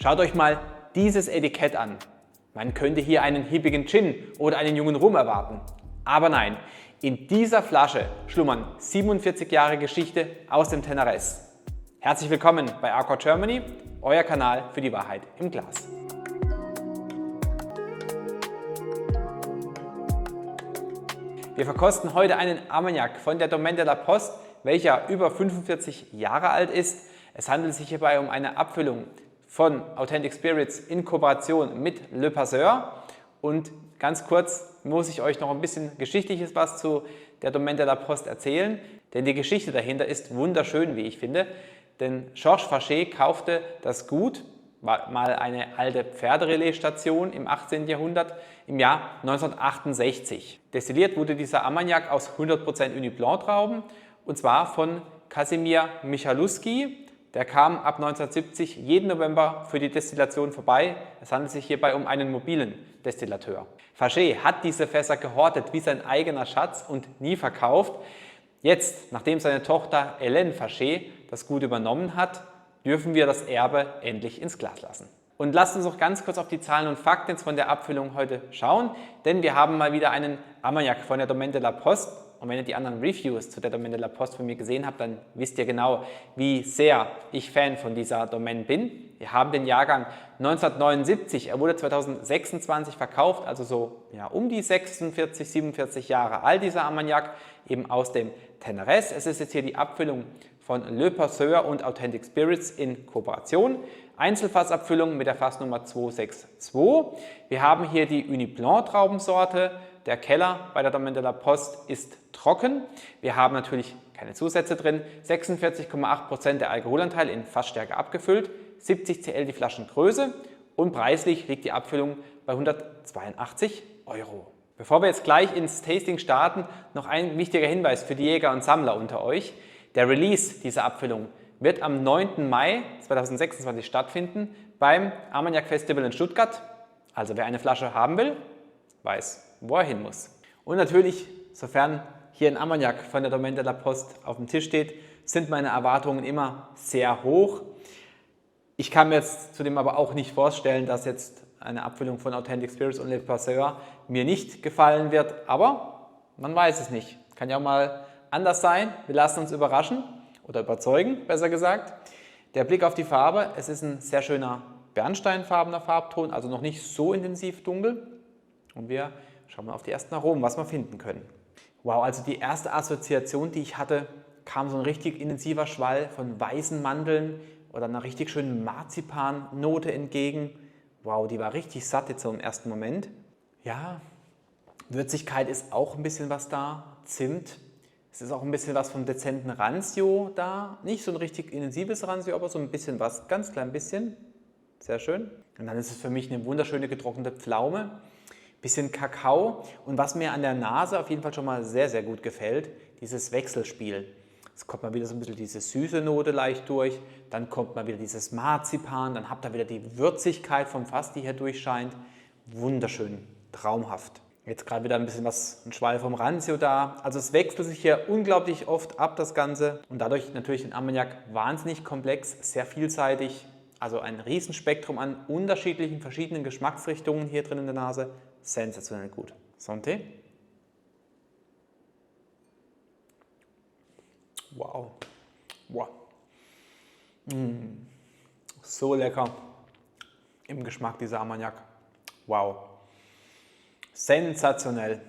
Schaut euch mal dieses Etikett an. Man könnte hier einen hippigen Gin oder einen jungen Rum erwarten. Aber nein, in dieser Flasche schlummern 47 Jahre Geschichte aus dem Tenerés. Herzlich willkommen bei Arcor Germany, euer Kanal für die Wahrheit im Glas. Wir verkosten heute einen Armagnac von der Domaine de la Poste, welcher über 45 Jahre alt ist. Es handelt sich hierbei um eine Abfüllung von Authentic Spirits in Kooperation mit Le Passeur. Und ganz kurz muss ich euch noch ein bisschen Geschichtliches was zu der Domaine de la Poste erzählen, denn die Geschichte dahinter ist wunderschön, wie ich finde. Denn Georges Fachet kaufte das Gut, mal eine alte Pferderelaisstation im 18. Jahrhundert, im Jahr 1968. Destilliert wurde dieser Armagnac aus 100% Ugni Blanc Trauben und zwar von Kasimir Michaluski. Der kam ab 1970 jeden November für die Destillation vorbei. Es handelt sich hierbei um einen mobilen Destillateur. Fachet hat diese Fässer gehortet wie sein eigener Schatz und nie verkauft. Jetzt, nachdem seine Tochter Hélène Fachet das Gut übernommen hat, dürfen wir das Erbe endlich ins Glas lassen. Und lasst uns noch ganz kurz auf die Zahlen und Fakten von der Abfüllung heute schauen, denn wir haben mal wieder einen Armagnac von der Domaine de la Poste. Und wenn ihr die anderen Reviews zu der Domaine de la Poste von mir gesehen habt, dann wisst ihr genau, wie sehr ich Fan von dieser Domaine bin. Wir haben den Jahrgang 1979, er wurde 2026 verkauft, also so um die 46, 47 Jahre alt, dieser Armagnac, eben aus dem Tenerés. Es ist jetzt hier die Abfüllung von Le Passeur und Authentic Spirits in Kooperation. Einzelfassabfüllung mit der Fassnummer 262. Wir haben hier die Ugni Blanc Traubensorte. Der Keller bei der Domaine de la Poste ist trocken. Wir haben natürlich keine Zusätze drin. 46,8% der Alkoholanteil in Fassstärke abgefüllt. 70 cl die Flaschengröße. Und preislich liegt die Abfüllung bei 182 €. Bevor wir jetzt gleich ins Tasting starten, noch ein wichtiger Hinweis für die Jäger und Sammler unter euch. Der Release dieser Abfüllung wird am 9. Mai 2026 stattfinden beim Armagnac Festival in Stuttgart. Also wer eine Flasche haben will, weiß, wo er hin muss. Und natürlich, sofern hier ein Armagnac von der Domaine de la Poste auf dem Tisch steht, sind meine Erwartungen immer sehr hoch. Ich kann mir jetzt zudem aber auch nicht vorstellen, dass jetzt eine Abfüllung von Authentic Spirits und Le Passeur mir nicht gefallen wird, aber man weiß es nicht. Kann ja auch mal anders sein. Wir lassen uns überraschen oder überzeugen, besser gesagt. Der Blick auf die Farbe, es ist ein sehr schöner bernsteinfarbener Farbton, also noch nicht so intensiv dunkel. Und wir schauen mal auf die ersten Aromen, was wir finden können. Wow, also die erste Assoziation, die ich hatte, kam so ein richtig intensiver Schwall von weißen Mandeln oder einer richtig schönen Marzipannote entgegen. Wow, die war richtig satt jetzt so im ersten Moment. Ja, Würzigkeit ist auch ein bisschen was da, Zimt. Es ist auch ein bisschen was vom dezenten Rancio da. Nicht so ein richtig intensives Rancio, aber so ein bisschen was, ganz klein bisschen. Sehr schön. Und dann ist es für mich eine wunderschöne getrocknete Pflaume. Bisschen Kakao. Und was mir an der Nase auf jeden Fall schon mal sehr, sehr gut gefällt, dieses Wechselspiel. Es kommt mal wieder so ein bisschen diese süße Note leicht durch. Dann kommt mal wieder dieses Marzipan. Dann habt ihr wieder die Würzigkeit vom Fass, die hier durchscheint. Wunderschön, traumhaft. Jetzt gerade wieder ein bisschen ein Schwall vom Rancio da. Also es wechselt sich hier unglaublich oft ab, das Ganze. Und dadurch natürlich ein Armagnac wahnsinnig komplex, sehr vielseitig. Also ein Riesenspektrum an unterschiedlichen, verschiedenen Geschmacksrichtungen hier drin in der Nase. Sensationell gut. Santé. Wow. Wow. So lecker im Geschmack dieser Armagnac. Wow. Sensationell.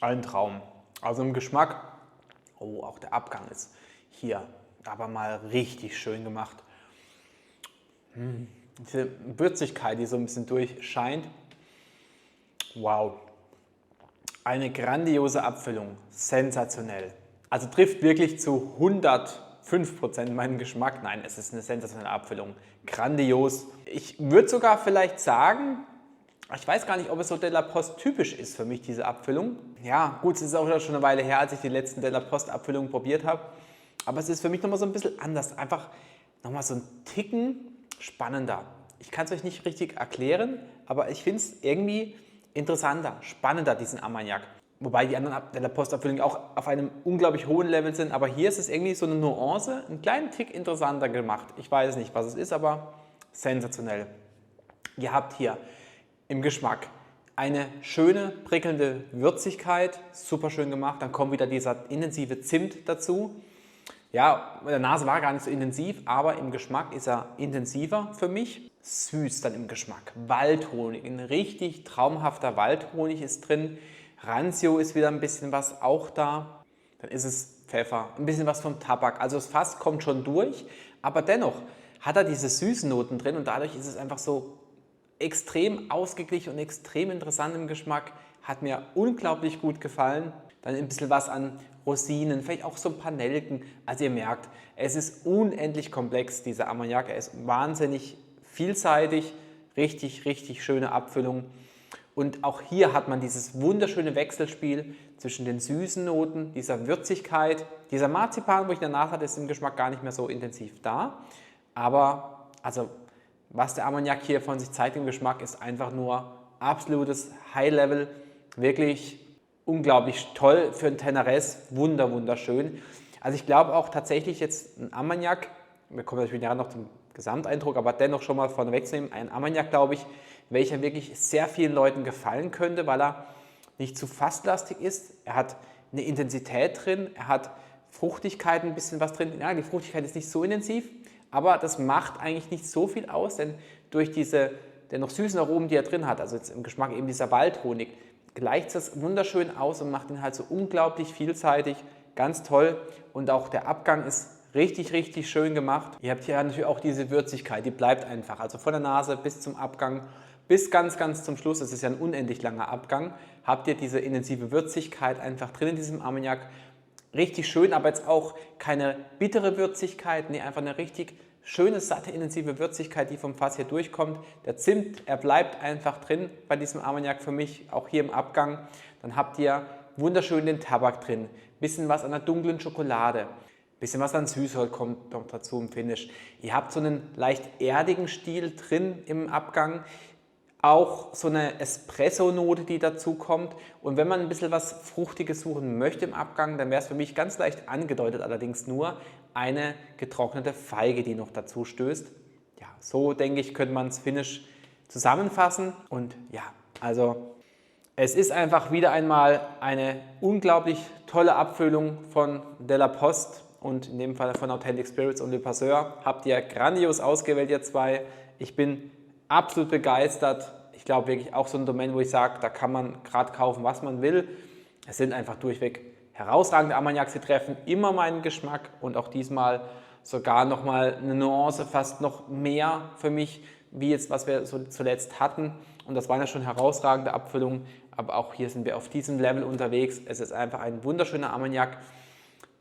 Ein Traum. Also im Geschmack, auch der Abgang ist hier aber mal richtig schön gemacht. Diese Würzigkeit, die so ein bisschen durchscheint. Wow. Eine grandiose Abfüllung. Sensationell. Also trifft wirklich zu 105% meinen Geschmack. Nein, es ist eine sensationelle Abfüllung. Grandios. Ich würde sogar vielleicht sagen, ich weiß gar nicht, ob es so de la Poste typisch ist für mich, diese Abfüllung. Ja, gut, es ist auch schon eine Weile her, als ich die letzten de la Poste Abfüllungen probiert habe. Aber es ist für mich nochmal so ein bisschen anders. Einfach nochmal so ein Ticken spannender. Ich kann es euch nicht richtig erklären, aber ich finde es irgendwie interessanter, spannender, diesen Armagnac. Wobei die anderen de la Poste Abfüllungen auch auf einem unglaublich hohen Level sind. Aber hier ist es irgendwie so eine Nuance, einen kleinen Tick interessanter gemacht. Ich weiß nicht, was es ist, aber sensationell. Ihr habt hier im Geschmack eine schöne, prickelnde Würzigkeit, super schön gemacht. Dann kommt wieder dieser intensive Zimt dazu. Ja, in der Nase war er gar nicht so intensiv, aber im Geschmack ist er intensiver für mich. Süß dann im Geschmack. Waldhonig, ein richtig traumhafter Waldhonig ist drin. Rancio ist wieder ein bisschen was auch da. Dann ist es Pfeffer, ein bisschen was vom Tabak. Also das Fass kommt schon durch, aber dennoch hat er diese süßen Noten drin und dadurch ist es einfach so extrem ausgeglichen und extrem interessant im Geschmack. Hat mir unglaublich gut gefallen. Dann ein bisschen was an Rosinen, vielleicht auch so ein paar Nelken. Also ihr merkt, es ist unendlich komplex, dieser Armagnac. Er ist wahnsinnig vielseitig, richtig, richtig schöne Abfüllung. Und auch hier hat man dieses wunderschöne Wechselspiel zwischen den süßen Noten, dieser Würzigkeit. Dieser Marzipan, wo ich in der Nase hatte, ist im Geschmack gar nicht mehr so intensiv da. Aber also, was der Armagnac hier von sich zeigt im Geschmack, ist einfach nur absolutes High-Level. Wirklich unglaublich toll für ein Tenerés, wunderschön. Also ich glaube auch tatsächlich jetzt ein Armagnac, wir kommen natürlich nachher noch zum Gesamteindruck, aber dennoch schon mal vorne wegzunehmen, ein Armagnac, glaube ich, welcher wirklich sehr vielen Leuten gefallen könnte, weil er nicht zu fasslastig ist. Er hat eine Intensität drin, er hat Fruchtigkeit, ein bisschen was drin. Ja, die Fruchtigkeit ist nicht so intensiv, aber das macht eigentlich nicht so viel aus, denn durch diese dennoch süßen Aromen, die er drin hat, also jetzt im Geschmack eben dieser Waldhonig, gleicht das wunderschön aus und macht ihn halt so unglaublich vielseitig, ganz toll. Und auch der Abgang ist richtig, richtig schön gemacht. Ihr habt hier natürlich auch diese Würzigkeit, die bleibt einfach. Also von der Nase bis zum Abgang, bis ganz zum Schluss, es ist ja ein unendlich langer Abgang, habt ihr diese intensive Würzigkeit einfach drin in diesem Armagnac. Richtig schön, aber jetzt auch keine bittere Würzigkeit, nee, einfach eine richtig schöne, satte, intensive Würzigkeit, die vom Fass hier durchkommt. Der Zimt, er bleibt einfach drin bei diesem Armagnac für mich, auch hier im Abgang. Dann habt ihr wunderschön den Tabak drin, bisschen was an der dunklen Schokolade, bisschen was an Süßholz kommt noch dazu im Finish. Ihr habt so einen leicht erdigen Stil drin im Abgang, auch so eine Espresso-Note, die dazu kommt. Und wenn man ein bisschen was Fruchtiges suchen möchte im Abgang, dann wäre es für mich ganz leicht angedeutet, allerdings nur eine getrocknete Feige, die noch dazu stößt. Ja, so denke ich, könnte man das Finish zusammenfassen. Und ja, also es ist einfach wieder einmal eine unglaublich tolle Abfüllung von Della Post und in dem Fall von Authentic Spirits und Le Passeur. Habt ihr grandios ausgewählt, ihr zwei. Ich bin absolut begeistert. Ich glaube wirklich auch so ein Domain, wo ich sage, da kann man gerade kaufen, was man will. Es sind einfach durchweg herausragende Armagnacs, sie treffen immer meinen Geschmack und auch diesmal sogar nochmal eine Nuance, fast noch mehr für mich, wie jetzt, was wir so zuletzt hatten. Und das waren ja schon herausragende Abfüllungen, aber auch hier sind wir auf diesem Level unterwegs. Es ist einfach ein wunderschöner Armagnac.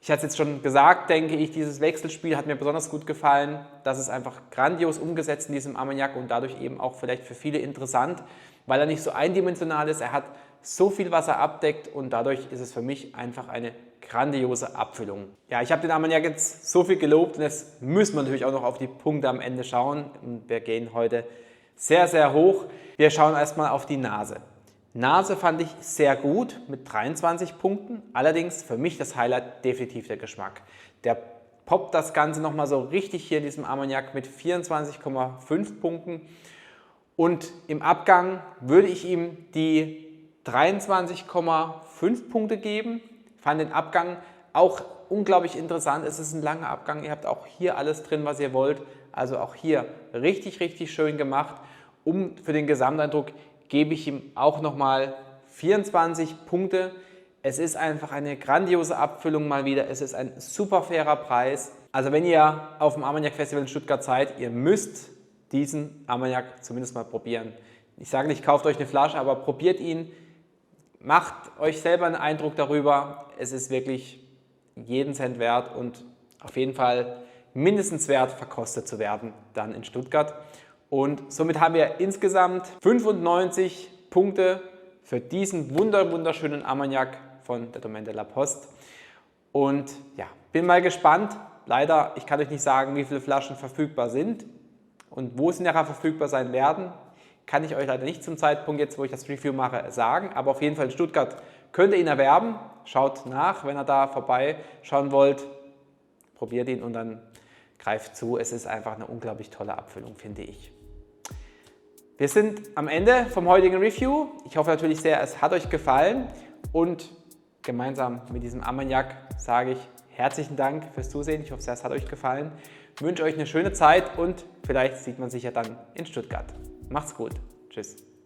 Ich hatte es jetzt schon gesagt, denke ich, dieses Wechselspiel hat mir besonders gut gefallen. Das ist einfach grandios umgesetzt in diesem Armagnac und dadurch eben auch vielleicht für viele interessant, weil er nicht so eindimensional ist. Er hat so viel, was er abdeckt und dadurch ist es für mich einfach eine grandiose Abfüllung. Ja, ich habe den Armagnac jetzt so viel gelobt und jetzt müssen wir natürlich auch noch auf die Punkte am Ende schauen. Und wir gehen heute sehr hoch. Wir schauen erstmal auf die Nase. Nase fand ich sehr gut mit 23 Punkten, allerdings für mich das Highlight definitiv der Geschmack. Der poppt das Ganze nochmal so richtig hier in diesem Armagnac mit 24,5 Punkten und im Abgang würde ich ihm die 23,5 Punkte geben. Ich fand den Abgang auch unglaublich interessant, es ist ein langer Abgang, ihr habt auch hier alles drin, was ihr wollt, also auch hier richtig schön gemacht. Für den Gesamteindruck gebe ich ihm auch nochmal 24 Punkte. Es ist einfach eine grandiose Abfüllung mal wieder. Es ist ein super fairer Preis. Also wenn ihr auf dem Armagnac Festival in Stuttgart seid, ihr müsst diesen Armagnac zumindest mal probieren. Ich sage nicht, kauft euch eine Flasche, aber probiert ihn. Macht euch selber einen Eindruck darüber. Es ist wirklich jeden Cent wert und auf jeden Fall mindestens wert, verkostet zu werden dann in Stuttgart. Und somit haben wir insgesamt 95 Punkte für diesen wunderschönen Armagnac von der Domaine de la Poste. Und ja, bin mal gespannt. Leider, ich kann euch nicht sagen, wie viele Flaschen verfügbar sind und wo sie nachher verfügbar sein werden. Kann ich euch leider nicht zum Zeitpunkt jetzt, wo ich das Review mache, sagen. Aber auf jeden Fall in Stuttgart könnt ihr ihn erwerben. Schaut nach, wenn ihr da vorbeischauen wollt. Probiert ihn und dann greift zu. Es ist einfach eine unglaublich tolle Abfüllung, finde ich. Wir sind am Ende vom heutigen Review. Ich hoffe natürlich sehr, es hat euch gefallen und gemeinsam mit diesem Armagnac sage ich herzlichen Dank fürs Zusehen. Ich hoffe sehr, es hat euch gefallen. Ich wünsche euch eine schöne Zeit und vielleicht sieht man sich ja dann in Stuttgart. Macht's gut. Tschüss.